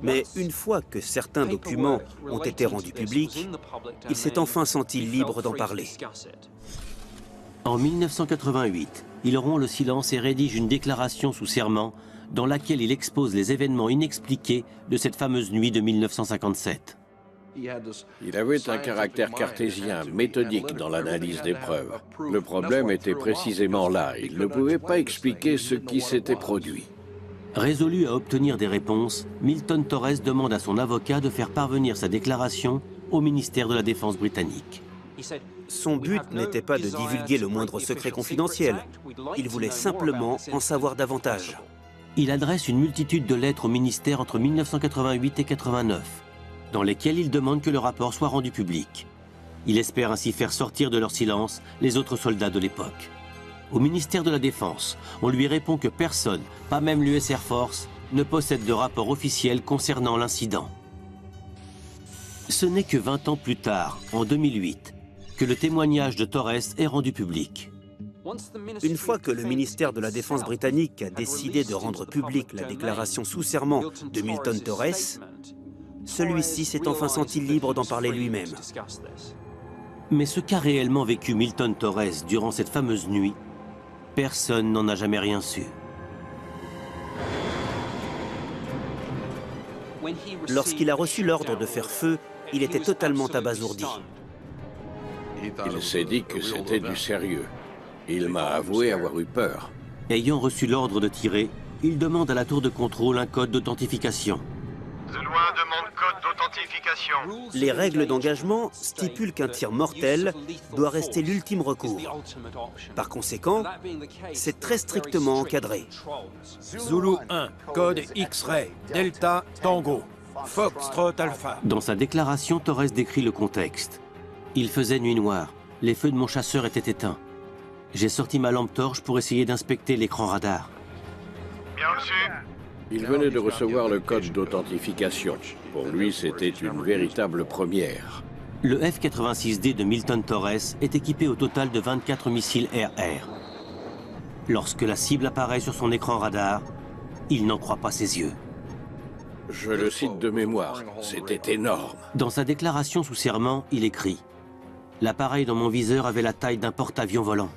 Mais une fois que certains documents ont été rendus publics, il s'est enfin senti libre d'en parler. En 1988, il rompt le silence et rédige une déclaration sous serment dans laquelle il expose les événements inexpliqués de cette fameuse nuit de 1957. Il avait un caractère cartésien, méthodique dans l'analyse des preuves. Le problème était précisément là. Il ne pouvait pas expliquer ce qui s'était produit. Résolu à obtenir des réponses, Milton Torres demande à son avocat de faire parvenir sa déclaration au ministère de la Défense britannique. Son but n'était pas de divulguer le moindre secret confidentiel. Il voulait simplement en savoir davantage. Il adresse une multitude de lettres au ministère entre 1988 et 89, dans lesquelles il demande que le rapport soit rendu public. Il espère ainsi faire sortir de leur silence les autres soldats de l'époque. Au ministère de la Défense, on lui répond que personne, pas même l'US Air Force, ne possède de rapport officiel concernant l'incident. Ce n'est que 20 ans plus tard, en 2008, que le témoignage de Torres est rendu public. Une fois que le ministère de la Défense britannique a décidé de rendre publique la déclaration sous serment de Milton Torres, celui-ci s'est enfin senti libre d'en parler lui-même. Mais ce qu'a réellement vécu Milton Torres durant cette fameuse nuit, personne n'en a jamais rien su. Lorsqu'il a reçu l'ordre de faire feu, il était totalement abasourdi. Il s'est dit que c'était du sérieux. Il m'a avoué avoir eu peur. Ayant reçu l'ordre de tirer, il demande à la tour de contrôle un code d'authentification. Zulu 1 demande code d'authentification. Les règles d'engagement stipulent qu'un tir mortel doit rester l'ultime recours. Par conséquent, c'est très strictement encadré. Zulu 1, code X-Ray, Delta, Tango, Foxtrot Alpha. Dans sa déclaration, Torres décrit le contexte. Il faisait nuit noire, les feux de mon chasseur étaient éteints. J'ai sorti ma lampe torche pour essayer d'inspecter l'écran radar. Bien reçu. Il venait de recevoir le code d'authentification. Pour lui, c'était une véritable première. Le F-86D de Milton Torres est équipé au total de 24 missiles air-air. Lorsque la cible apparaît sur son écran radar, il n'en croit pas ses yeux. Je le cite de mémoire, c'était énorme. Dans sa déclaration sous serment, il écrit « L'appareil dans mon viseur avait la taille d'un porte-avions volant. »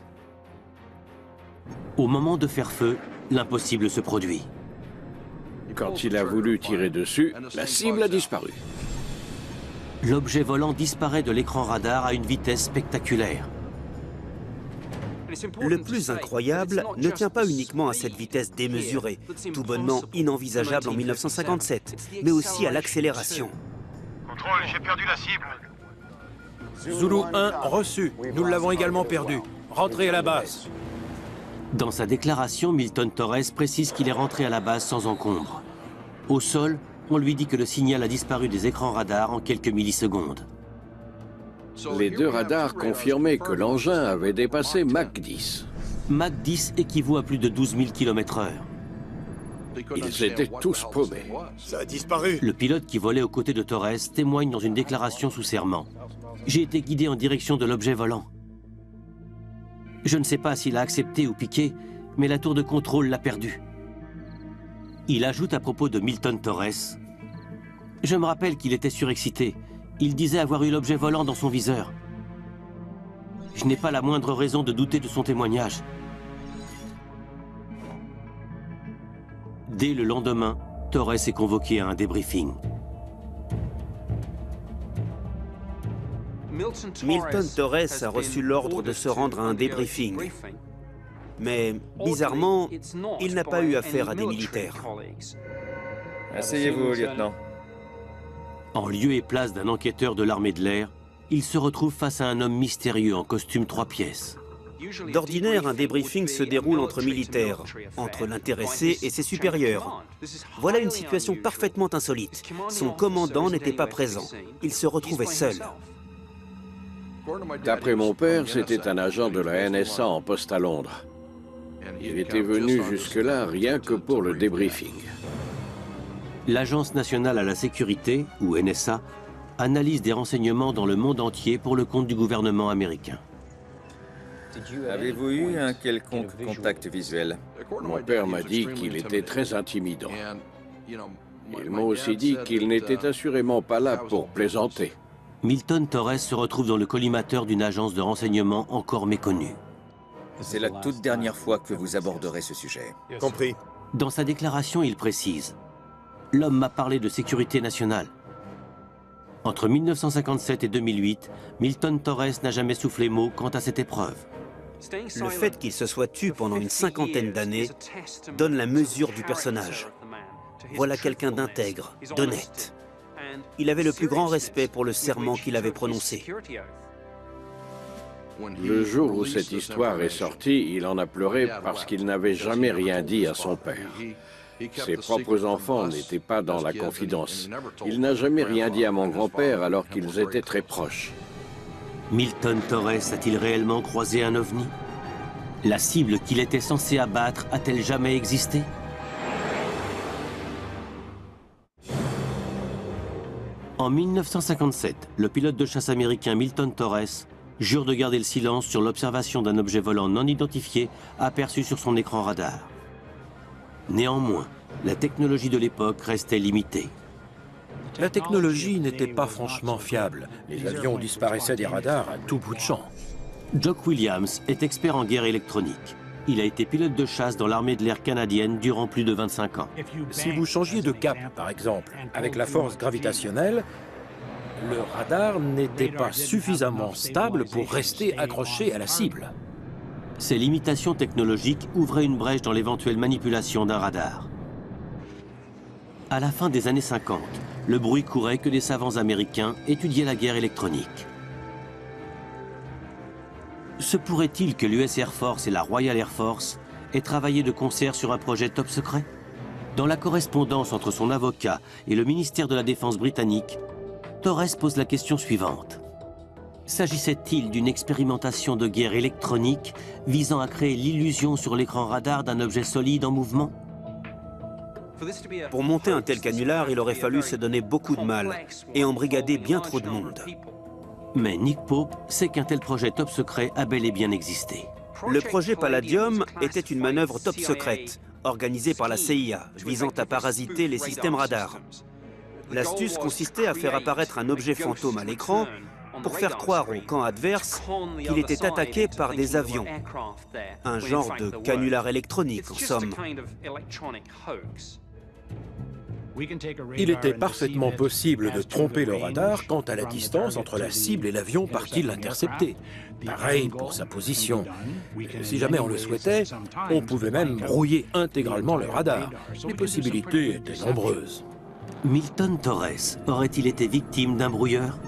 Au moment de faire feu, l'impossible se produit. Quand il a voulu tirer dessus, la cible a disparu. L'objet volant disparaît de l'écran radar à une vitesse spectaculaire. Le plus incroyable ne tient pas uniquement à cette vitesse démesurée, tout bonnement inenvisageable en 1957, mais aussi à l'accélération. Contrôle, j'ai perdu la cible. Zulu 1, reçu. Nous l'avons également perdu. Rentrez à la base. Dans sa déclaration, Milton Torres précise qu'il est rentré à la base sans encombre. Au sol, on lui dit que le signal a disparu des écrans radars en quelques millisecondes. Les deux radars confirmaient que l'engin avait dépassé Mach 10. Mach 10 équivaut à plus de 12 000 km/h. Ils étaient tous paumés. Ça a disparu. Le pilote qui volait aux côtés de Torres témoigne dans une déclaration sous serment. « J'ai été guidé en direction de l'objet volant. Je ne sais pas s'il a accepté ou piqué, mais la tour de contrôle l'a perdu. » Il ajoute à propos de Milton Torres « Je me rappelle qu'il était surexcité. Il disait avoir eu l'objet volant dans son viseur. Je n'ai pas la moindre raison de douter de son témoignage. » Dès le lendemain, Torres est convoqué à un débriefing. Milton Torres a reçu l'ordre de se rendre à un débriefing. Mais, bizarrement, il n'a pas eu affaire à des militaires. Asseyez-vous, lieutenant. En lieu et place d'un enquêteur de l'armée de l'air, il se retrouve face à un homme mystérieux en costume 3 pièces. D'ordinaire, un débriefing se déroule entre militaires, entre l'intéressé et ses supérieurs. Voilà une situation parfaitement insolite. Son commandant n'était pas présent. Il se retrouvait seul. D'après mon père, c'était un agent de la NSA en poste à Londres. Il était venu jusque-là rien que pour le débriefing. L'Agence nationale à la sécurité, ou NSA, analyse des renseignements dans le monde entier pour le compte du gouvernement américain. Avez-vous eu un quelconque contact visuel? Mon père m'a dit qu'il était très intimidant. Ils m'ont aussi dit qu'il n'était assurément pas là pour plaisanter. Milton Torres se retrouve dans le collimateur d'une agence de renseignement encore méconnue. C'est la toute dernière fois que vous aborderez ce sujet. Compris. Dans sa déclaration, il précise « L'homme m'a parlé de sécurité nationale. » Entre 1957 et 2008, Milton Torres n'a jamais soufflé mot quant à cette épreuve. Le fait qu'il se soit tu pendant une cinquantaine d'années donne la mesure du personnage. Voilà quelqu'un d'intègre, d'honnête. Il avait le plus grand respect pour le serment qu'il avait prononcé. Le jour où cette histoire est sortie, il en a pleuré parce qu'il n'avait jamais rien dit à son père. Ses propres enfants n'étaient pas dans la confidence. Il n'a jamais rien dit à mon grand-père alors qu'ils étaient très proches. Milton Torres a-t-il réellement croisé un ovni? La cible qu'il était censé abattre a-t-elle jamais existé? En 1957, le pilote de chasse américain Milton Torres jure de garder le silence sur l'observation d'un objet volant non identifié aperçu sur son écran radar. Néanmoins, la technologie de l'époque restait limitée. La technologie n'était pas franchement fiable. Les avions disparaissaient des radars à tout bout de champ. Jock Williams est expert en guerre électronique. Il a été pilote de chasse dans l'armée de l'air canadienne durant plus de 25 ans. Si vous changiez de cap, par exemple, avec la force gravitationnelle, le radar n'était pas suffisamment stable pour rester accroché à la cible. Ces limitations technologiques ouvraient une brèche dans l'éventuelle manipulation d'un radar. À la fin des années 50, le bruit courait que des savants américains étudiaient la guerre électronique. Se pourrait-il que l'US Air Force et la Royal Air Force aient travaillé de concert sur un projet top secret? Dans la correspondance entre son avocat et le ministère de la Défense britannique, Torres pose la question suivante. S'agissait-il d'une expérimentation de guerre électronique visant à créer l'illusion sur l'écran radar d'un objet solide en mouvement? Pour monter un tel canular, il aurait fallu se donner beaucoup de mal et embrigader bien trop de monde. Mais Nick Pope sait qu'un tel projet top secret a bel et bien existé. Le projet Palladium était une manœuvre top secrète, organisée par la CIA, visant à parasiter les systèmes radars. L'astuce consistait à faire apparaître un objet fantôme à l'écran pour faire croire au camp adverse qu'il était attaqué par des avions. Un genre de canular électronique, en somme. Il était parfaitement possible de tromper le radar quant à la distance entre la cible et l'avion par qui l'intercepter. Pareil pour sa position. Si jamais on le souhaitait, on pouvait même brouiller intégralement le radar. Les possibilités étaient nombreuses. Milton Torres aurait-il été victime d'un brouilleur?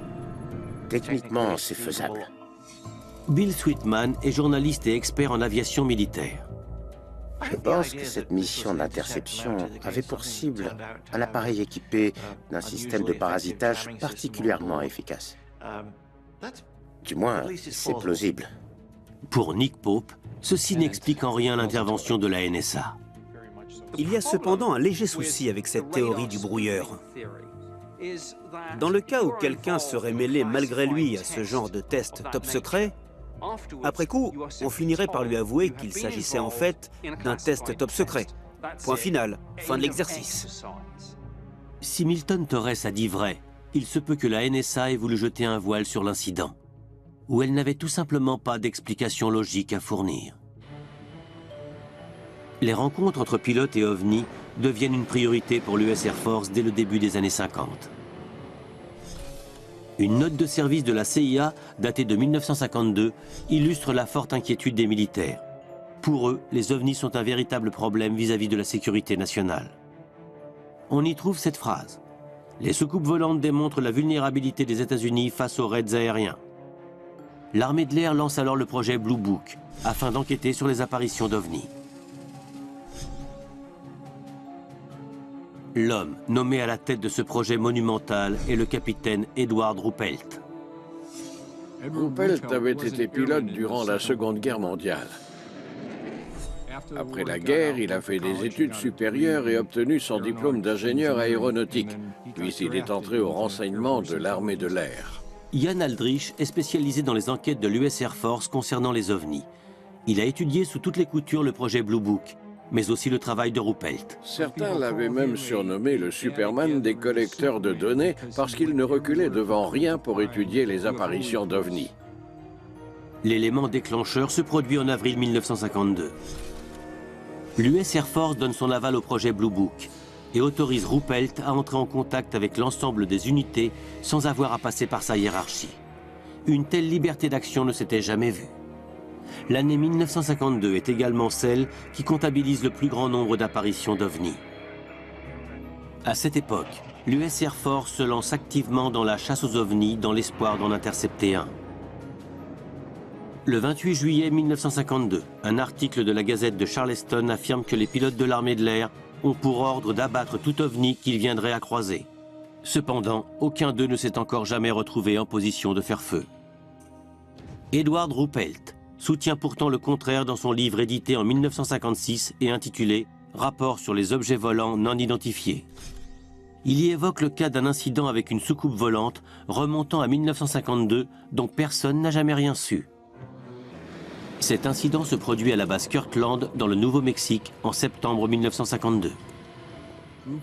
Techniquement, c'est faisable. Bill Sweetman est journaliste et expert en aviation militaire. Je pense que cette mission d'interception avait pour cible un appareil équipé d'un système de parasitage particulièrement efficace. Du moins, c'est plausible. Pour Nick Pope, ceci n'explique en rien l'intervention de la NSA. Il y a cependant un léger souci avec cette théorie du brouilleur. Dans le cas où quelqu'un serait mêlé malgré lui à ce genre de test top secret, après coup, on finirait par lui avouer qu'il s'agissait en fait d'un test top secret. Point final, fin de l'exercice. Si Milton Torres a dit vrai, il se peut que la NSA ait voulu jeter un voile sur l'incident, ou elle n'avait tout simplement pas d'explication logique à fournir. Les rencontres entre pilotes et ovnis deviennent une priorité pour l'US Air Force dès le début des années 50. Une note de service de la CIA, datée de 1952, illustre la forte inquiétude des militaires. Pour eux, les ovnis sont un véritable problème vis-à-vis de la sécurité nationale. On y trouve cette phrase. Les soucoupes volantes démontrent la vulnérabilité des États-Unis face aux raids aériens. L'armée de l'air lance alors le projet Blue Book, afin d'enquêter sur les apparitions d'ovnis. L'homme nommé à la tête de ce projet monumental est le capitaine Edward Ruppelt. Ruppelt avait été pilote durant la Seconde Guerre mondiale. Après la guerre, il a fait des études supérieures et obtenu son diplôme d'ingénieur aéronautique. Puis il est entré au renseignement de l'armée de l'air. Ian Aldrich est spécialisé dans les enquêtes de l'US Air Force concernant les ovnis. Il a étudié sous toutes les coutures le projet Blue Book, mais aussi le travail de Ruppelt. Certains l'avaient même surnommé le Superman des collecteurs de données parce qu'il ne reculait devant rien pour étudier les apparitions d'OVNI. L'élément déclencheur se produit en avril 1952. L'US Air Force donne son aval au projet Blue Book et autorise Ruppelt à entrer en contact avec l'ensemble des unités sans avoir à passer par sa hiérarchie. Une telle liberté d'action ne s'était jamais vue. L'année 1952 est également celle qui comptabilise le plus grand nombre d'apparitions d'OVNI. À cette époque, l'US Air Force se lance activement dans la chasse aux OVNI dans l'espoir d'en intercepter un. Le 28 juillet 1952, un article de la Gazette de Charleston affirme que les pilotes de l'armée de l'air ont pour ordre d'abattre tout OVNI qu'ils viendraient à croiser. Cependant, aucun d'eux ne s'est encore jamais retrouvé en position de faire feu. Edward Ruppelt soutient pourtant le contraire dans son livre édité en 1956 et intitulé « Rapport sur les objets volants non identifiés ». Il y évoque le cas d'un incident avec une soucoupe volante remontant à 1952 dont personne n'a jamais rien su. Cet incident se produit à la base Kirtland dans le Nouveau-Mexique en septembre 1952.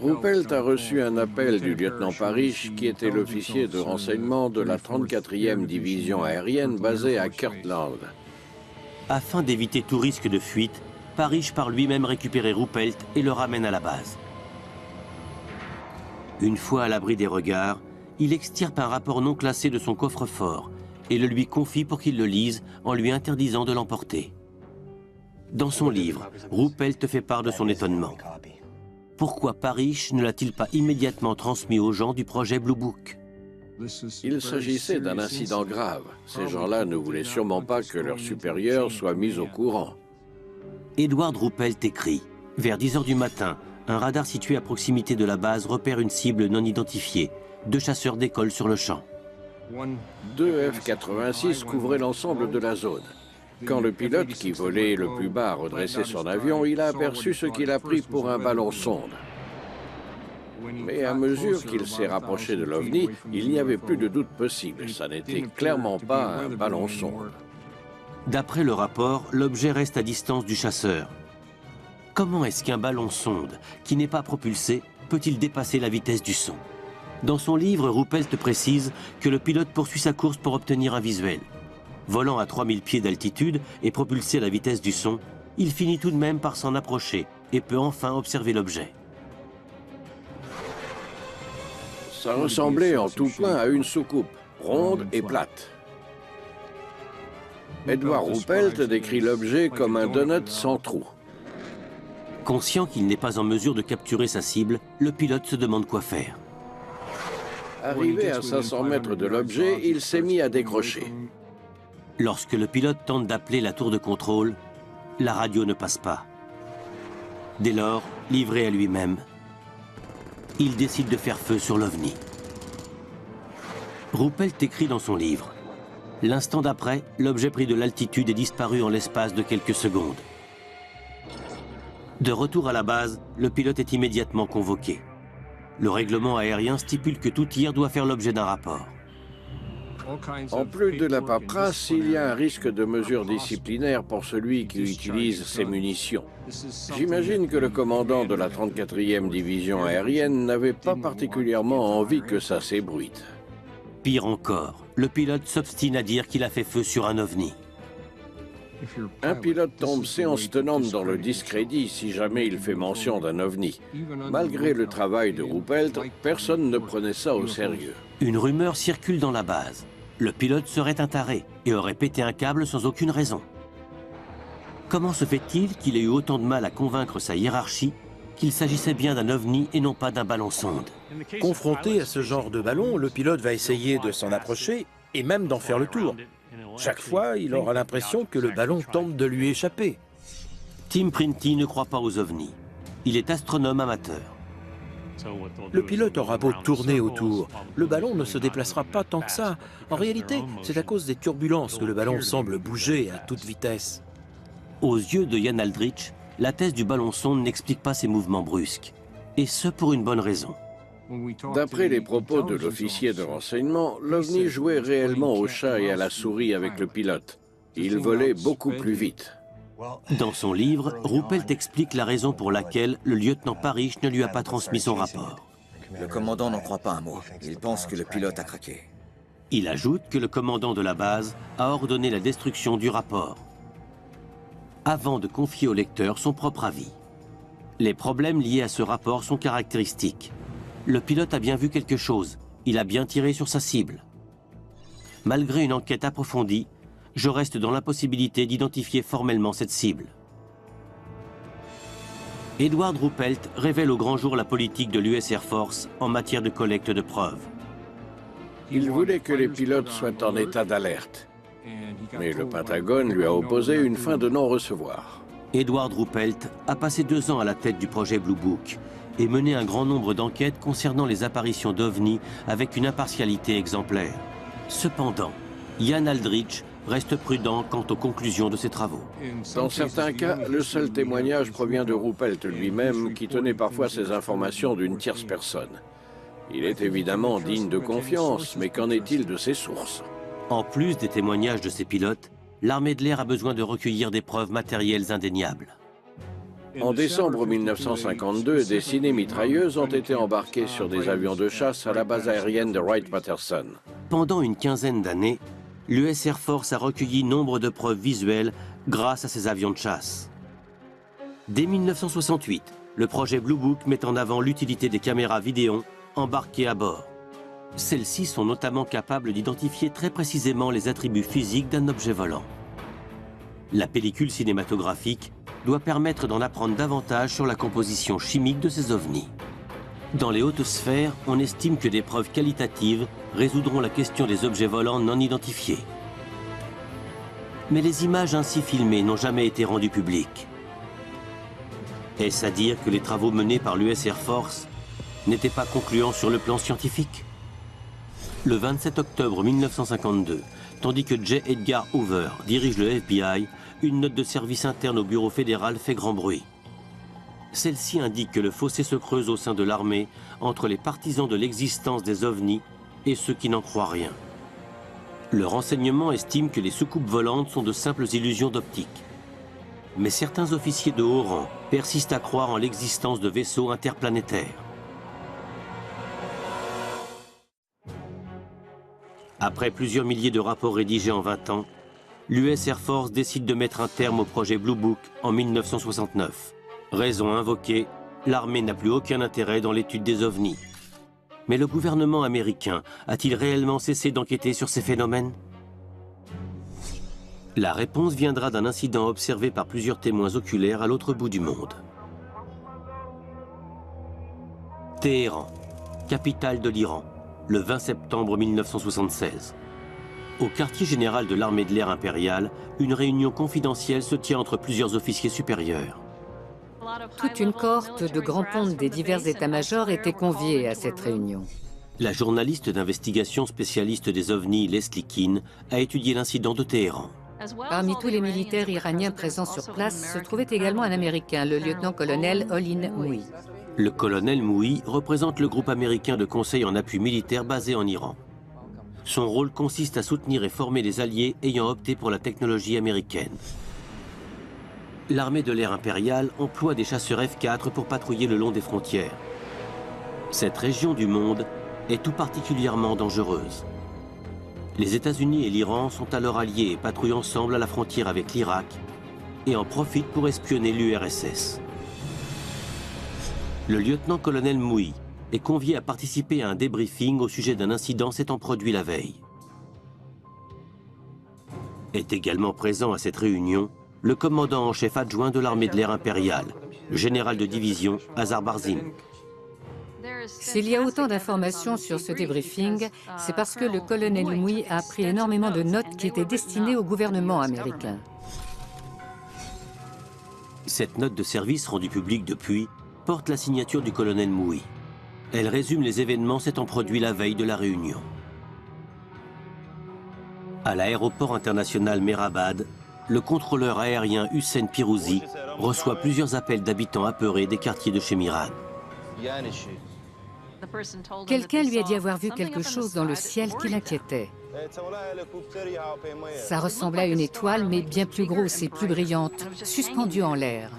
Ruppelt a reçu un appel du lieutenant Parrish, qui était l'officier de renseignement de la 34e division aérienne basée à Kirtland. Afin d'éviter tout risque de fuite, Parrish part lui-même récupérer Ruppelt et le ramène à la base. Une fois à l'abri des regards, il extirpe un rapport non classé de son coffre-fort et le lui confie pour qu'il le lise en lui interdisant de l'emporter. Dans son livre, Ruppelt fait part de son étonnement. Pourquoi Parrish ne l'a-t-il pas immédiatement transmis aux gens du projet Blue Book? Il s'agissait d'un incident grave. Ces gens-là ne voulaient sûrement pas que leurs supérieurs soient mis au courant. Edward Ruppelt écrit « Vers 10 h du matin, un radar situé à proximité de la base repère une cible non identifiée. 2 chasseurs décollent sur le champ. 2 F-86 couvraient l'ensemble de la zone. Quand le pilote qui volait le plus bas a redressé son avion, il a aperçu ce qu'il a pris pour un ballon sonde. Mais à mesure qu'il s'est rapproché de l'OVNI, il n'y avait plus de doute possible. Ça n'était clairement pas un ballon sonde. D'après le rapport, l'objet reste à distance du chasseur. Comment est-ce qu'un ballon sonde, qui n'est pas propulsé, peut-il dépasser la vitesse du son? Dans son livre, Ruppelt précise que le pilote poursuit sa course pour obtenir un visuel. Volant à 3000 pieds d'altitude et propulsé à la vitesse du son, il finit tout de même par s'en approcher et peut enfin observer l'objet. Ça ressemblait en tout point à une soucoupe, ronde et plate. Edward Ruppelt décrit l'objet comme un donut sans trou. Conscient qu'il n'est pas en mesure de capturer sa cible, le pilote se demande quoi faire. Arrivé à 500 mètres de l'objet, il s'est mis à décrocher. Lorsque le pilote tente d'appeler la tour de contrôle, la radio ne passe pas. Dès lors, livré à lui-même, il décide de faire feu sur l'OVNI. Ruppelt écrit dans son livre « L'instant d'après, l'objet prit de l'altitude et disparut en l'espace de quelques secondes. » De retour à la base, le pilote est immédiatement convoqué. Le règlement aérien stipule que tout tir doit faire l'objet d'un rapport. En plus de la paperasse, il y a un risque de mesures disciplinaires pour celui qui utilise ces munitions. J'imagine que le commandant de la 34e division aérienne n'avait pas particulièrement envie que ça s'ébruite. Pire encore, le pilote s'obstine à dire qu'il a fait feu sur un OVNI. Un pilote tombe séance tenante dans le discrédit si jamais il fait mention d'un OVNI. Malgré le travail de Ruppelt, personne ne prenait ça au sérieux. Une rumeur circule dans la base. Le pilote serait un taré et aurait pété un câble sans aucune raison. Comment se fait-il qu'il ait eu autant de mal à convaincre sa hiérarchie qu'il s'agissait bien d'un OVNI et non pas d'un ballon sonde? Confronté à ce genre de ballon, le pilote va essayer de s'en approcher et même d'en faire le tour. Chaque fois, il aura l'impression que le ballon tente de lui échapper. Tim Printy ne croit pas aux ovnis. Il est astronome amateur. Le pilote aura beau tourner autour, le ballon ne se déplacera pas tant que ça. En réalité, c'est à cause des turbulences que le ballon semble bouger à toute vitesse. Aux yeux de Ian Aldrich, la thèse du ballon sonde n'explique pas ces mouvements brusques. Et ce pour une bonne raison. D'après les propos de l'officier de renseignement, l'OVNI jouait réellement au chat et à la souris avec le pilote. Il volait beaucoup plus vite. Dans son livre, Ruppelt explique la raison pour laquelle le lieutenant Parrish ne lui a pas transmis son rapport. Le commandant n'en croit pas un mot. Il pense que le pilote a craqué. Il ajoute que le commandant de la base a ordonné la destruction du rapport, avant de confier au lecteur son propre avis. Les problèmes liés à ce rapport sont caractéristiques. Le pilote a bien vu quelque chose, il a bien tiré sur sa cible. Malgré une enquête approfondie, je reste dans l'impossibilité d'identifier formellement cette cible. Edward Ruppelt révèle au grand jour la politique de l'US Air Force en matière de collecte de preuves. Il voulait que les pilotes soient en état d'alerte. Mais le Pentagone lui a opposé une fin de non-recevoir. Edward Ruppelt a passé 2 ans à la tête du projet Blue Book et mené un grand nombre d'enquêtes concernant les apparitions d'OVNI avec une impartialité exemplaire. Cependant, Ian Aldrich reste prudent quant aux conclusions de ses travaux. Dans certains cas, le seul témoignage provient de Ruppelt lui-même, qui tenait parfois ces informations d'une tierce personne. Il est évidemment digne de confiance, mais qu'en est-il de ses sources? En plus des témoignages de ses pilotes, l'armée de l'air a besoin de recueillir des preuves matérielles indéniables. En décembre 1952, des ciné-mitrailleuses ont été embarquées sur des avions de chasse à la base aérienne de Wright-Patterson. Pendant une quinzaine d'années, l'US Air Force a recueilli nombre de preuves visuelles grâce à ces avions de chasse. Dès 1968, le projet Blue Book met en avant l'utilité des caméras vidéo embarquées à bord. Celles-ci sont notamment capables d'identifier très précisément les attributs physiques d'un objet volant. La pellicule cinématographique doit permettre d'en apprendre davantage sur la composition chimique de ces ovnis. Dans les hautes sphères, on estime que des preuves qualitatives résoudront la question des objets volants non identifiés. Mais les images ainsi filmées n'ont jamais été rendues publiques. Est-ce à dire que les travaux menés par l'US Air Force n'étaient pas concluants sur le plan scientifique? Le 27 octobre 1952, tandis que J. Edgar Hoover dirige le FBI, une note de service interne au bureau fédéral fait grand bruit. Celle-ci indique que le fossé se creuse au sein de l'armée entre les partisans de l'existence des ovnis et ceux qui n'en croient rien. Le renseignement estime que les soucoupes volantes sont de simples illusions d'optique. Mais certains officiers de haut rang persistent à croire en l'existence de vaisseaux interplanétaires. Après plusieurs milliers de rapports rédigés en 20 ans, l'US Air Force décide de mettre un terme au projet Blue Book en 1969. Raison invoquée, l'armée n'a plus aucun intérêt dans l'étude des ovnis. Mais le gouvernement américain a-t-il réellement cessé d'enquêter sur ces phénomènes? La réponse viendra d'un incident observé par plusieurs témoins oculaires à l'autre bout du monde. Téhéran, capitale de l'Iran, le 20 septembre 1976. Au quartier général de l'armée de l'air impériale, une réunion confidentielle se tient entre plusieurs officiers supérieurs. Toute une cohorte de grands pontes des divers états-majors était conviée à cette réunion. La journaliste d'investigation spécialiste des ovnis Leslie Keane a étudié l'incident de Téhéran. Parmi tous les militaires iraniens présents sur place se trouvait également un Américain, le lieutenant-colonel Olin Moui. Le colonel Moui représente le groupe américain de conseil en appui militaire basé en Iran. Son rôle consiste à soutenir et former les alliés ayant opté pour la technologie américaine. L'armée de l'air impériale emploie des chasseurs F-4 pour patrouiller le long des frontières. Cette région du monde est tout particulièrement dangereuse. Les États-Unis et l'Iran sont alors alliés et patrouillent ensemble à la frontière avec l'Irak et en profitent pour espionner l'URSS. Le lieutenant-colonel Moui est convié à participer à un débriefing au sujet d'un incident s'étant produit la veille. Est également présent à cette réunion le commandant en chef adjoint de l'armée de l'air impériale, le général de division Azar Barzin. S'il y a autant d'informations sur ce débriefing, c'est parce que le colonel Moui a pris énormément de notes qui étaient destinées au gouvernement américain. Cette note de service rendue publique depuis porte la signature du colonel Moui. Elle résume les événements s'étant produits la veille de la réunion. À l'aéroport international Mehrabad, le contrôleur aérien Hussein Pirouzi reçoit plusieurs appels d'habitants apeurés des quartiers de Shemiran. Quelqu'un lui a dit avoir vu quelque chose dans le ciel qui l'inquiétait. Ça ressemblait à une étoile, mais bien plus grosse et plus brillante, suspendue en l'air.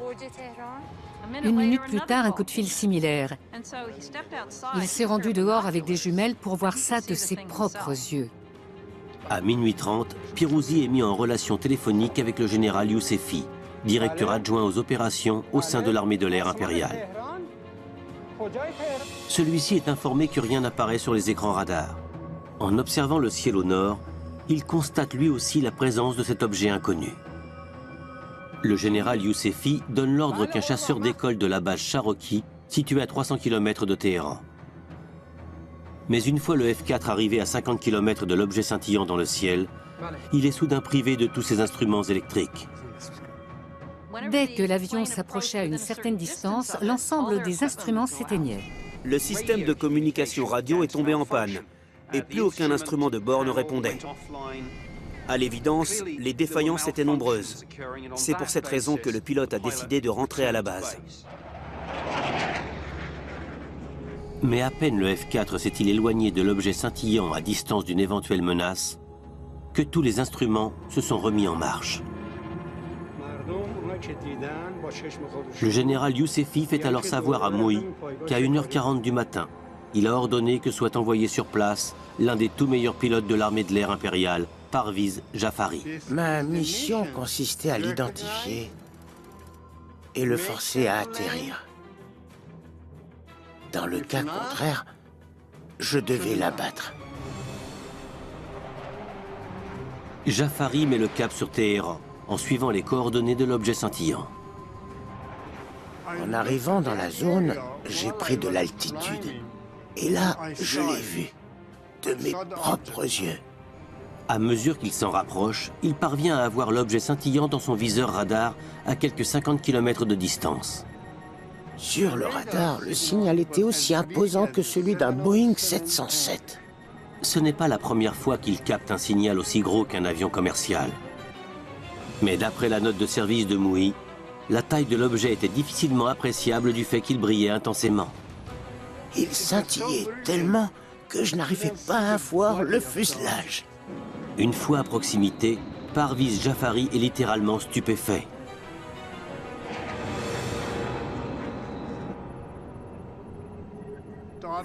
1 minute plus tard, un coup de fil similaire. Il s'est rendu dehors avec des jumelles pour voir ça de ses propres yeux. À minuit 30, Pirozzi est mis en relation téléphonique avec le général Youssefi, directeur adjoint aux opérations au sein de l'armée de l'air impériale. Celui-ci est informé que rien n'apparaît sur les écrans radars. En observant le ciel au nord, il constate lui aussi la présence de cet objet inconnu. Le général Youssefi donne l'ordre qu'un chasseur décolle de la base Cherokee, située à 300 km de Téhéran. Mais une fois le F-4 arrivé à 50 km de l'objet scintillant dans le ciel, il est soudain privé de tous ses instruments électriques. Dès que l'avion s'approchait à une certaine distance, l'ensemble des instruments s'éteignait. Le système de communication radio est tombé en panne et plus aucun instrument de bord ne répondait. À l'évidence, les défaillances étaient nombreuses. C'est pour cette raison que le pilote a décidé de rentrer à la base. Mais à peine le F-4 s'est-il éloigné de l'objet scintillant à distance d'une éventuelle menace, que tous les instruments se sont remis en marche. Le général Youssefi fait alors savoir à Mouhi qu'à 1h40 du matin, il a ordonné que soit envoyé sur place l'un des tout meilleurs pilotes de l'armée de l'air impériale, Parviz Jafari. Ma mission consistait à l'identifier et le forcer à atterrir. Dans le cas contraire, je devais l'abattre. Jafari met le cap sur Téhéran, en suivant les coordonnées de l'objet scintillant. En arrivant dans la zone, j'ai pris de l'altitude. Et là, je l'ai vu, de mes propres yeux. À mesure qu'il s'en rapproche, il parvient à avoir l'objet scintillant dans son viseur radar à quelques 50 km de distance. Sur le radar, le signal était aussi imposant que celui d'un Boeing 707. Ce n'est pas la première fois qu'il capte un signal aussi gros qu'un avion commercial. Mais d'après la note de service de Mouhi, la taille de l'objet était difficilement appréciable du fait qu'il brillait intensément. Il scintillait tellement que je n'arrivais pas à voir le fuselage. Une fois à proximité, Parviz Jafari est littéralement stupéfait.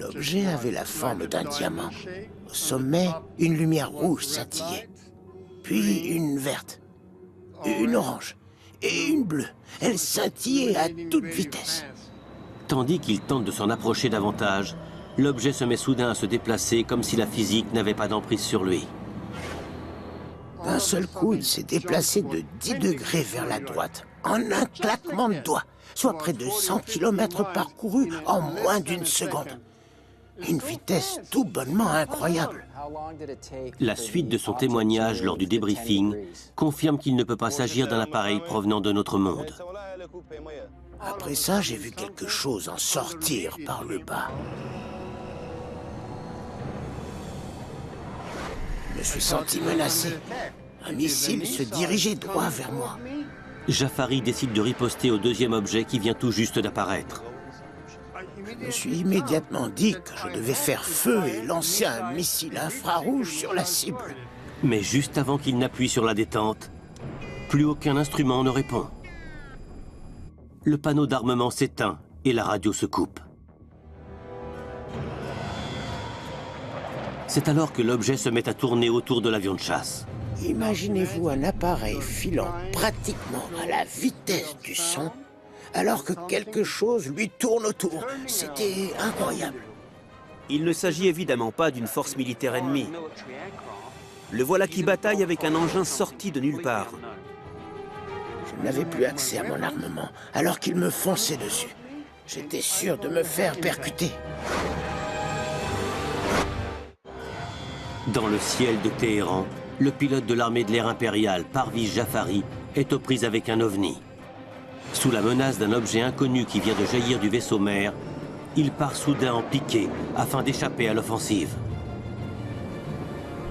L'objet avait la forme d'un diamant. Au sommet, une lumière rouge scintillait. Puis une verte, une orange et une bleue. Elle scintillait à toute vitesse. Tandis qu'il tente de s'en approcher davantage, l'objet se met soudain à se déplacer comme si la physique n'avait pas d'emprise sur lui. D'un seul coup, il s'est déplacé de 10 degrés vers la droite, en un claquement de doigts, soit près de 100 km parcourus en moins d'une seconde. Une vitesse tout bonnement incroyable. La suite de son témoignage lors du débriefing confirme qu'il ne peut pas s'agir d'un appareil provenant de notre monde. Après ça, j'ai vu quelque chose en sortir par le bas. Je me suis senti menacé. Un missile se dirigeait droit vers moi. Jafari décide de riposter au deuxième objet qui vient tout juste d'apparaître. Je me suis immédiatement dit que je devais faire feu et lancer un missile infrarouge sur la cible. Mais juste avant qu'il n'appuie sur la détente, plus aucun instrument ne répond. Le panneau d'armement s'éteint et la radio se coupe. C'est alors que l'objet se met à tourner autour de l'avion de chasse. Imaginez-vous un appareil filant pratiquement à la vitesse du son, alors que quelque chose lui tourne autour. C'était incroyable. Il ne s'agit évidemment pas d'une force militaire ennemie. Le voilà qui bataille avec un engin sorti de nulle part. Je n'avais plus accès à mon armement, alors qu'il me fonçait dessus. J'étais sûr de me faire percuter. Dans le ciel de Téhéran, le pilote de l'armée de l'air impériale, Parviz Jafari, est aux prises avec un ovni. Sous la menace d'un objet inconnu qui vient de jaillir du vaisseau mère, il part soudain en piqué afin d'échapper à l'offensive.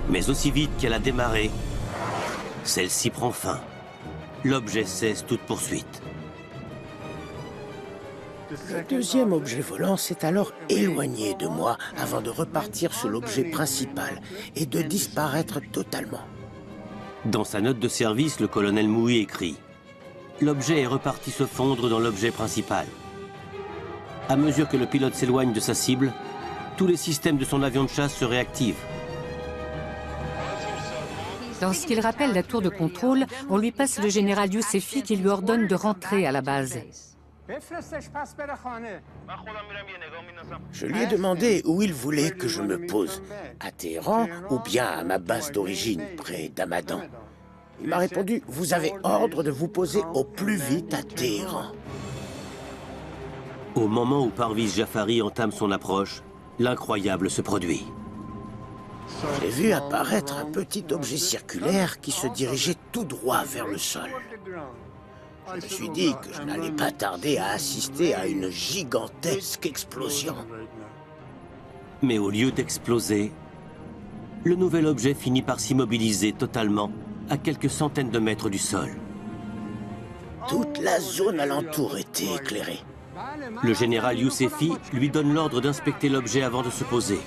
Mais aussi vite qu'elle a démarré, celle-ci prend fin. L'objet cesse toute poursuite. Le deuxième objet volant s'est alors éloigné de moi avant de repartir sur l'objet principal et de disparaître totalement. Dans sa note de service, le colonel Mouhy écrit « L'objet est reparti se fondre dans l'objet principal. À mesure que le pilote s'éloigne de sa cible, tous les systèmes de son avion de chasse se réactivent. » Lorsqu'il rappelle la tour de contrôle, on lui passe le général Yousefi qui lui ordonne de rentrer à la base. Je lui ai demandé où il voulait que je me pose, à Téhéran ou bien à ma base d'origine, près d'Hamadan. Il m'a répondu « Vous avez ordre de vous poser au plus vite à Téhéran. » Au moment où Parviz Jafari entame son approche, l'incroyable se produit. J'ai vu apparaître un petit objet circulaire qui se dirigeait tout droit vers le sol. Je me suis dit que je n'allais pas tarder à assister à une gigantesque explosion. Mais au lieu d'exploser, le nouvel objet finit par s'immobiliser totalement à quelques centaines de mètres du sol. Toute la zone alentour était éclairée. Le général Yousefi lui donne l'ordre d'inspecter l'objet avant de se poser.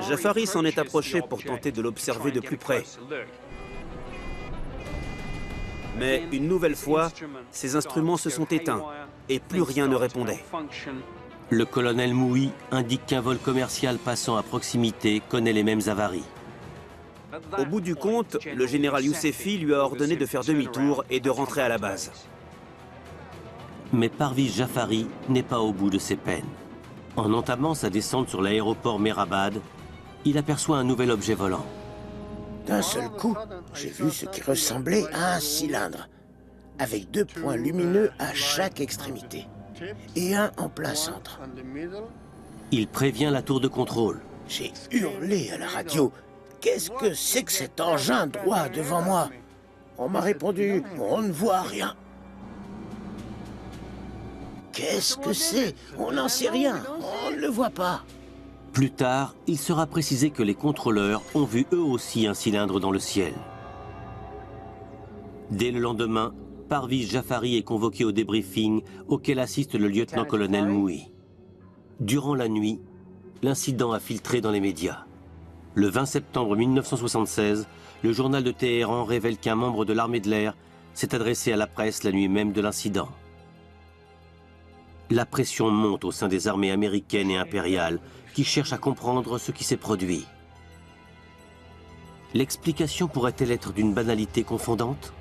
Jafari s'en est approché pour tenter de l'observer de plus près. Mais une nouvelle fois, ses instruments se sont éteints et plus rien ne répondait. Le colonel Mouhy indique qu'un vol commercial passant à proximité connaît les mêmes avaries. Au bout du compte, le général Yousefi lui a ordonné de faire demi-tour et de rentrer à la base. Mais Parviz Jafari n'est pas au bout de ses peines. En entamant sa descente sur l'aéroport Mehrabad, il aperçoit un nouvel objet volant. D'un seul coup, j'ai vu ce qui ressemblait à un cylindre, avec 2 points lumineux à chaque extrémité, et un en plein centre. Il prévient la tour de contrôle. J'ai hurlé à la radio. « Qu'est-ce que c'est que cet engin droit devant moi ?» On m'a répondu « On ne voit rien. » Qu'est-ce que c'est? On n'en sait rien. On ne le voit pas. Plus tard, il sera précisé que les contrôleurs ont vu eux aussi un cylindre dans le ciel. Dès le lendemain, Parviz Jafari est convoqué au débriefing auquel assiste le lieutenant-colonel Mouhy. Durant la nuit, l'incident a filtré dans les médias. Le 20 septembre 1976, le journal de Téhéran révèle qu'un membre de l'armée de l'air s'est adressé à la presse la nuit même de l'incident. La pression monte au sein des armées américaines et impériales qui cherchent à comprendre ce qui s'est produit. L'explication pourrait-elle être d'une banalité confondante?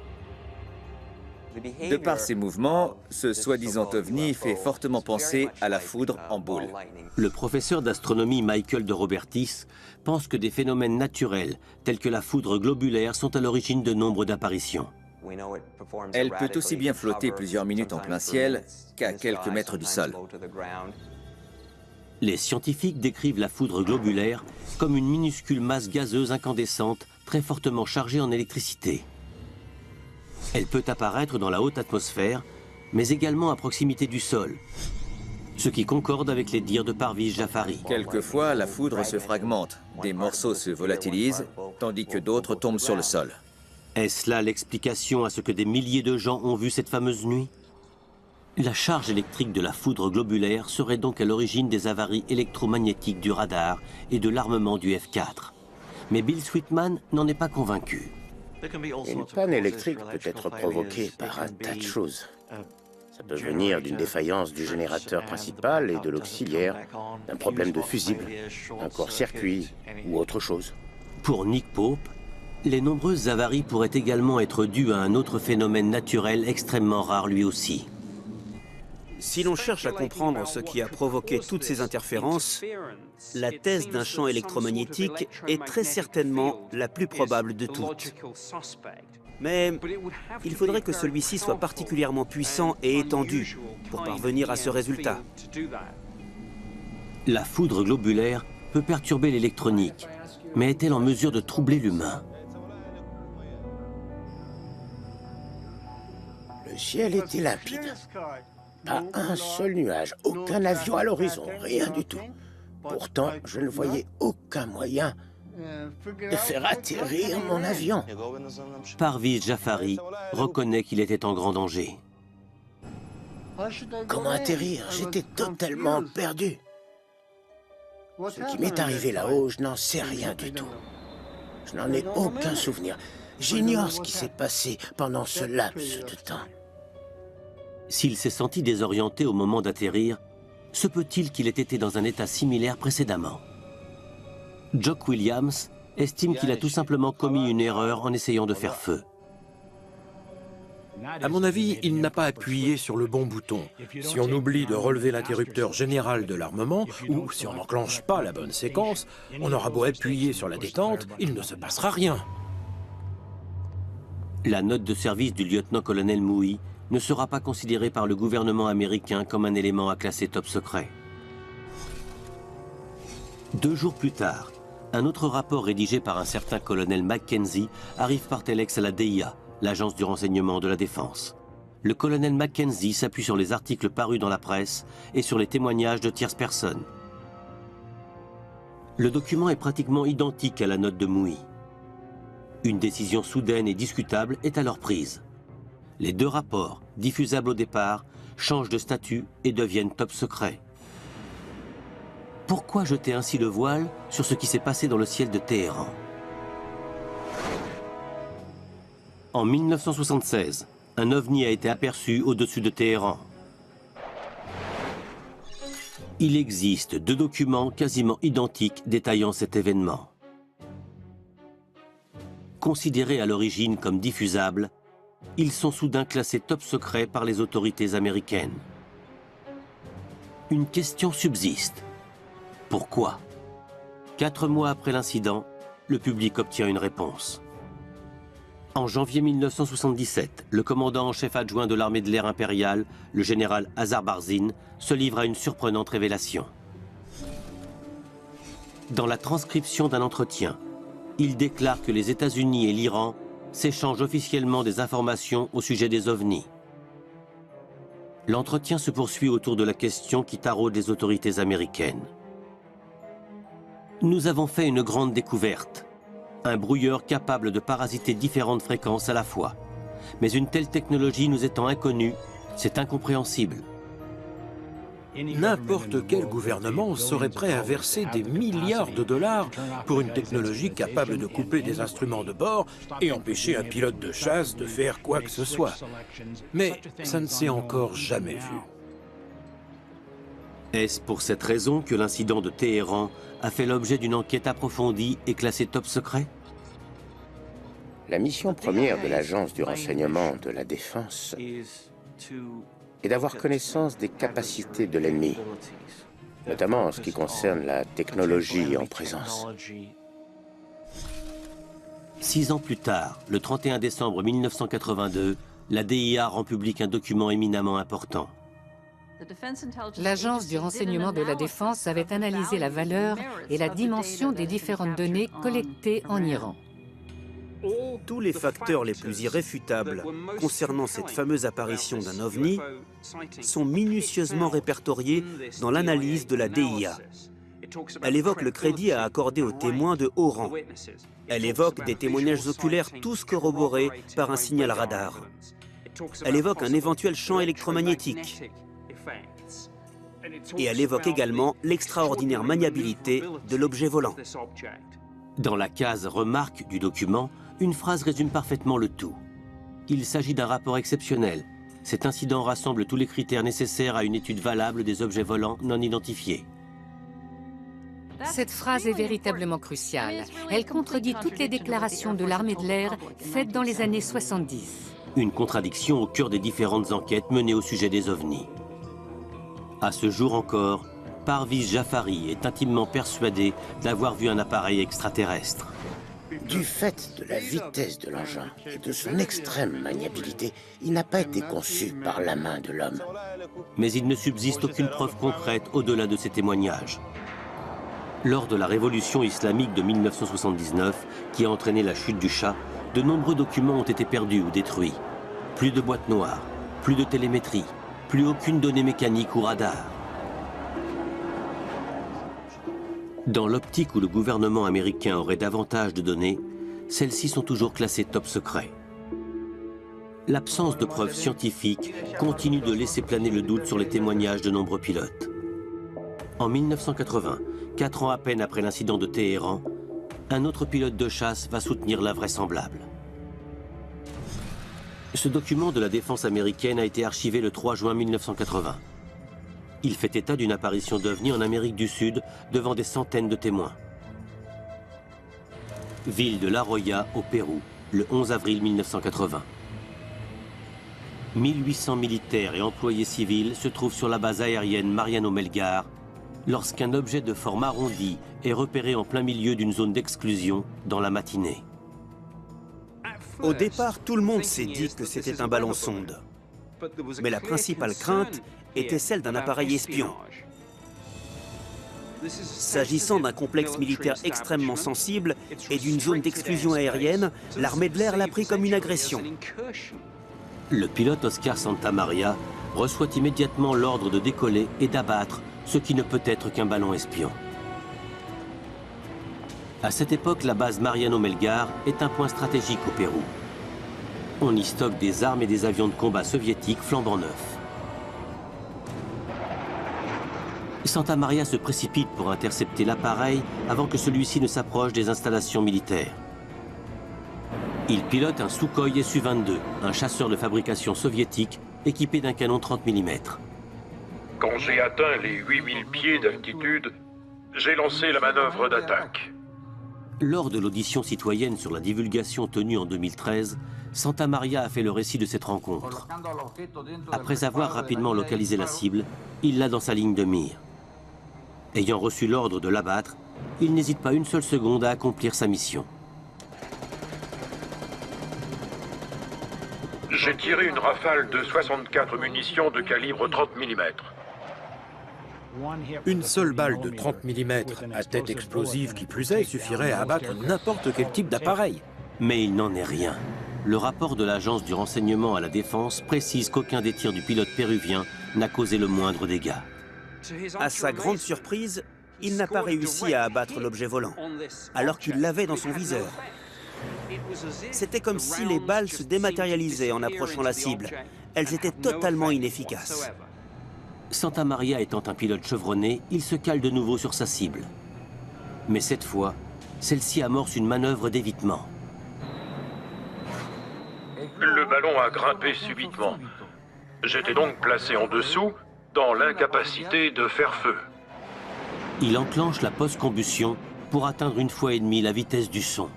De par ses mouvements, ce soi-disant ovni fait fortement penser à la foudre en boule. Le professeur d'astronomie Michael de Robertis pense que des phénomènes naturels tels que la foudre globulaire sont à l'origine de nombre d'apparitions. Elle peut aussi bien flotter plusieurs minutes en plein ciel qu'à quelques mètres du sol. Les scientifiques décrivent la foudre globulaire comme une minuscule masse gazeuse incandescente très fortement chargée en électricité. Elle peut apparaître dans la haute atmosphère, mais également à proximité du sol, ce qui concorde avec les dires de Parviz Jafari. Quelquefois, la foudre se fragmente, des morceaux se volatilisent, tandis que d'autres tombent sur le sol. Est-ce là l'explication à ce que des milliers de gens ont vu cette fameuse nuit? La charge électrique de la foudre globulaire serait donc à l'origine des avaries électromagnétiques du radar et de l'armement du F-4. Mais Bill Sweetman n'en est pas convaincu. Une panne électrique peut être provoquée par un tas de choses. Ça peut venir d'une défaillance du générateur principal et de l'auxiliaire, d'un problème de fusible, d'un court-circuit ou autre chose. Pour Nick Pope, les nombreuses avaries pourraient également être dues à un autre phénomène naturel extrêmement rare lui aussi. Si l'on cherche à comprendre ce qui a provoqué toutes ces interférences, la thèse d'un champ électromagnétique est très certainement la plus probable de toutes. Mais il faudrait que celui-ci soit particulièrement puissant et étendu pour parvenir à ce résultat. La foudre globulaire peut perturber l'électronique, mais est-elle en mesure de troubler l'humain? Le ciel était limpide. Pas un seul nuage, aucun avion à l'horizon, rien du tout. Pourtant, je ne voyais aucun moyen de faire atterrir mon avion. Parviz Jafari reconnaît qu'il était en grand danger. Comment atterrir? J'étais totalement perdu. Ce qui m'est arrivé là-haut, je n'en sais rien du tout. Je n'en ai aucun souvenir. J'ignore ce qui s'est passé pendant ce laps de temps. S'il s'est senti désorienté au moment d'atterrir, se peut-il qu'il ait été dans un état similaire précédemment? Jock Williams estime qu'il a tout simplement commis une erreur en essayant de faire feu. À mon avis, il n'a pas appuyé sur le bon bouton. Si on oublie de relever l'interrupteur général de l'armement, ou si on n'enclenche pas la bonne séquence, on aura beau appuyer sur la détente, il ne se passera rien. La note de service du lieutenant-colonel Mouhy ne sera pas considérée par le gouvernement américain comme un élément à classer top secret. 2 jours plus tard, un autre rapport rédigé par un certain colonel Mackenzie arrive par telex à la DIA, l'agence du renseignement de la défense. Le colonel Mackenzie s'appuie sur les articles parus dans la presse et sur les témoignages de tierces personnes. Le document est pratiquement identique à la note de Mouhy. Une décision soudaine et discutable est alors prise. Les 2 rapports, diffusables au départ, changent de statut et deviennent top secret. Pourquoi jeter ainsi le voile sur ce qui s'est passé dans le ciel de Téhéran? En 1976, un ovni a été aperçu au-dessus de Téhéran. Il existe 2 documents quasiment identiques détaillant cet événement. Considérés à l'origine comme diffusables, ils sont soudain classés top secret par les autorités américaines. Une question subsiste. Pourquoi? 4 mois après l'incident, le public obtient une réponse. En janvier 1977, le commandant en chef adjoint de l'armée de l'air impériale, le général Azar Barzin, se livre à une surprenante révélation. Dans la transcription d'un entretien, il déclare que les États-Unis et l'Iran s'échangent officiellement des informations au sujet des ovnis. L'entretien se poursuit autour de la question qui taraude les autorités américaines. Nous avons fait une grande découverte. Un brouilleur capable de parasiter différentes fréquences à la fois. Mais une telle technologie nous étant inconnue, c'est incompréhensible. N'importe quel gouvernement serait prêt à verser des milliards de dollars pour une technologie capable de couper des instruments de bord et empêcher un pilote de chasse de faire quoi que ce soit. Mais ça ne s'est encore jamais vu. Est-ce pour cette raison que l'incident de Téhéran a fait l'objet d'une enquête approfondie et classée top secret? La mission première de l'Agence du renseignement de la défense est d'avoir connaissance des capacités de l'ennemi, notamment en ce qui concerne la technologie en présence. 6 ans plus tard, le 31 décembre 1982, la DIA rend public un document éminemment important. L'Agence du renseignement de la défense avait analysé la valeur et la dimension des différentes données collectées en Iran. Tous les facteurs les plus irréfutables concernant cette fameuse apparition d'un ovni sont minutieusement répertoriés dans l'analyse de la DIA. Elle évoque le crédit à accorder aux témoins de haut rang. Elle évoque des témoignages oculaires tous corroborés par un signal radar. Elle évoque un éventuel champ électromagnétique. Et elle évoque également l'extraordinaire maniabilité de l'objet volant. Dans la case « Remarque » du document, une phrase résume parfaitement le tout. Il s'agit d'un rapport exceptionnel. Cet incident rassemble tous les critères nécessaires à une étude valable des objets volants non identifiés. Cette phrase est véritablement cruciale. Elle contredit toutes les déclarations de l'armée de l'air faites dans les années 70. Une contradiction au cœur des différentes enquêtes menées au sujet des ovnis. À ce jour encore, Parviz Jafari est intimement persuadé d'avoir vu un appareil extraterrestre. Du fait de la vitesse de l'engin et de son extrême maniabilité, il n'a pas été conçu par la main de l'homme. Mais il ne subsiste aucune preuve concrète au-delà de ces témoignages. Lors de la révolution islamique de 1979, qui a entraîné la chute du Shah, de nombreux documents ont été perdus ou détruits. Plus de boîtes noires, plus de télémétrie, plus aucune donnée mécanique ou radar. Dans l'optique où le gouvernement américain aurait davantage de données, celles-ci sont toujours classées top secret. L'absence de preuves scientifiques continue de laisser planer le doute sur les témoignages de nombreux pilotes. En 1980, 4 ans à peine après l'incident de Téhéran, un autre pilote de chasse va soutenir l'invraisemblable. Ce document de la défense américaine a été archivé le 3 juin 1980. Il fait état d'une apparition d'OVNI en Amérique du Sud devant des centaines de témoins. Ville de La Joya, au Pérou, le 11 avril 1980. 1800 militaires et employés civils se trouvent sur la base aérienne Mariano Melgar lorsqu'un objet de forme arrondie est repéré en plein milieu d'une zone d'exclusion dans la matinée. Au départ, tout le monde s'est dit que c'était un ballon sonde. Mais la principale crainte était celle d'un appareil espion. S'agissant d'un complexe militaire extrêmement sensible et d'une zone d'exclusion aérienne, l'armée de l'air l'a pris comme une agression. Le pilote Oscar Santamaria reçoit immédiatement l'ordre de décoller et d'abattre ce qui ne peut être qu'un ballon espion. À cette époque, la base Mariano Melgar est un point stratégique au Pérou. On y stocke des armes et des avions de combat soviétiques flambant neufs. Santamaria se précipite pour intercepter l'appareil avant que celui-ci ne s'approche des installations militaires. Il pilote un Sukhoi Su-22, un chasseur de fabrication soviétique équipé d'un canon 30 mm. Quand j'ai atteint les 8000 pieds d'altitude, j'ai lancé la manœuvre d'attaque. Lors de l'audition citoyenne sur la divulgation tenue en 2013, Santamaria a fait le récit de cette rencontre. Après avoir rapidement localisé la cible, il l'a dans sa ligne de mire. Ayant reçu l'ordre de l'abattre, il n'hésite pas une seule seconde à accomplir sa mission. J'ai tiré une rafale de 64 munitions de calibre 30 mm. Une seule balle de 30 mm à tête explosive qui plus est suffirait à abattre n'importe quel type d'appareil. Mais il n'en est rien. Le rapport de l'agence du renseignement à la défense précise qu'aucun des tirs du pilote péruvien n'a causé le moindre dégât. À sa grande surprise, il n'a pas réussi à abattre l'objet volant, alors qu'il l'avait dans son viseur. C'était comme si les balles se dématérialisaient en approchant la cible. Elles étaient totalement inefficaces. Santamaria étant un pilote chevronné, il se cale de nouveau sur sa cible. Mais cette fois, celle-ci amorce une manœuvre d'évitement. Le ballon a grimpé subitement. J'étais donc placé en dessous, dans l'incapacité de faire feu. Il enclenche la post-combustion pour atteindre 1,5 fois la vitesse du son,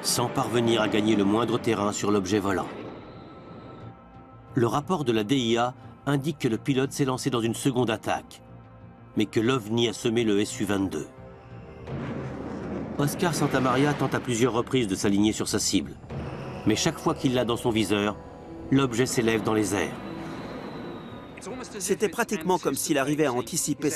sans parvenir à gagner le moindre terrain sur l'objet volant. Le rapport de la DIA indique que le pilote s'est lancé dans une seconde attaque, mais que l'OVNI a semé le Su-22. Oscar Santamaria tente à plusieurs reprises de s'aligner sur sa cible, mais chaque fois qu'il l'a dans son viseur, l'objet s'élève dans les airs. C'était pratiquement comme s'il arrivait à anticiper